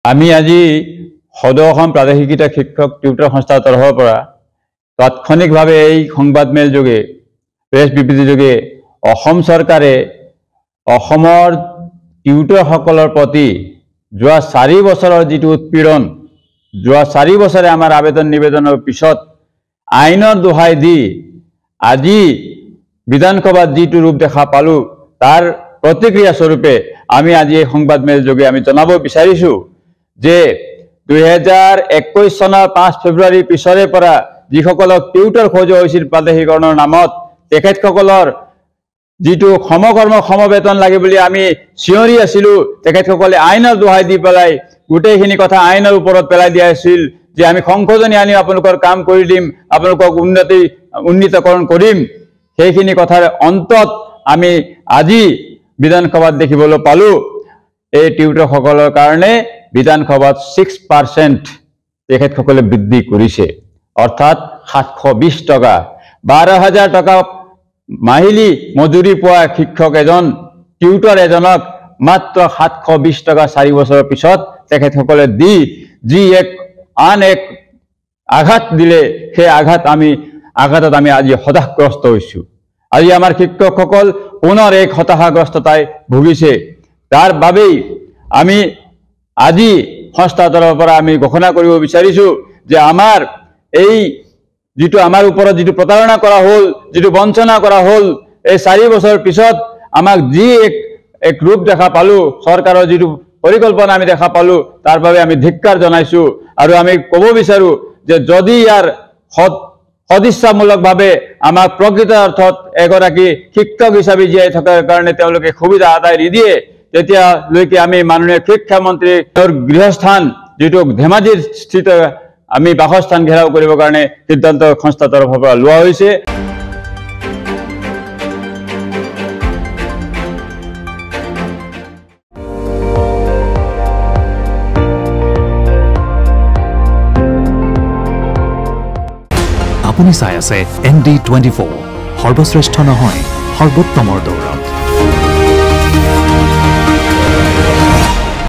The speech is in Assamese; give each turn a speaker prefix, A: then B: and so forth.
A: আমি আজি সদৌ অসম প্ৰাদেশিক শিক্ষক টিউটৰ সংস্থাৰ তৰফৰ পৰা তাৎক্ষণিকভাৱে এই সংবাদমেল যোগে প্ৰেছ বিবৃতি যোগে অসম চৰকাৰে অসমৰ টিউটৰসকলৰ প্ৰতি যোৱা 4 বছৰৰ যিটো উৎপীড়ন যোৱা 4 বছৰে আমাৰ আবেদন নিবেদনৰ পিছত আইনৰ দোহাই দি আজি বিধানসভাত যিটো ৰূপ দেখা পালো তাৰ প্ৰতিক্ৰিয়া স্বৰূপে আমি আজি এই সংবাদমেল যোগে আমি জনাব বিচাৰিছো যে 2021 চনৰ 5 ফেব্ৰুৱাৰী পিছৰে পৰা যিসকলক টিউটৰ খোজা হৈছিল প্ৰাদেশিকৰণৰ নামত তেখেতসকলৰ যিটো সমকৰ্ম সমবেতন লাগে বুলি আমি চিঞৰি আছিলো তেখেতসকলে আইনৰ দোহাই দি পেলাই গোটেইখিনি কথা আইনৰ ওপৰত পেলাই দিয়া আছিল যে আমি সংশোধনী আনি আপোনালোকৰ কাম কৰি দিম আপোনালোকক উন্নীতকৰণ কৰিম সেইখিনি কথাৰ অন্তত আমি আজি বিধানসভাত দেখিবলৈ পালো এই টিউটৰসকলৰ কাৰণে বিধানসভাত 6% তেখেতসকলে বৃদ্ধি কৰিছে অৰ্থাৎ 720 টকা 12000 টকা মাহিলী মজুৰি পোৱা শিক্ষক এজন টিউটৰ এজনক মাত্ৰ 720 টকা 4 বছৰৰ পিছত তেখেতসকলে দি যি আন এক আঘাত দিলে সেই আঘাতত আমি আজি হতাশাগ্ৰস্ত হৈছো আজি আমাৰ শিক্ষকসকল পুনৰ এক হতাশাগ্ৰস্ততাই ভুগিছে তাৰ বাবেই আমি আজি সংস্থাৰ তৰফৰ পৰা আমি ঘোষণা কৰিব বিচাৰিছো যে আমাৰ এই যিটো আমাৰ ওপৰত যিটো প্ৰতাৰণা কৰা হ'ল যিটো বঞ্চনা কৰা হ'ল এই 4 বছৰ পিছত আমাক যি এক ৰূপ দেখা পালো চৰকাৰৰ যিটো পৰিকল্পনা আমি দেখা পালো তাৰ বাবে আমি ধিক্কাৰ জনাইছো আৰু আমি ক'ব বিচাৰো যে যদি ইয়াৰ সদিচ্ছামূলকভাৱে আমাক প্ৰকৃত অৰ্থত এগৰাকী শিক্ষক হিচাপে জীয়াই থকাৰ কাৰণে তেওঁলোকে সুবিধা আদায় নিদিয়ে তেতিয়ালৈকে আমি মাননীয় শিক্ষা মন্ত্ৰীৰ গৃহস্থান যিটো ধেমাজিৰ স্থিত আমি বাসস্থান ঘেৰাও কৰিবৰ কাৰণে সিদ্ধান্ত সংস্থাৰ তৰফৰ পৰা লোৱা হৈছে
B: আপুনি চাই আছে ND24 সৰ্বশ্ৰেষ্ঠ নহয় সৰ্বোত্তমৰ দৌৰ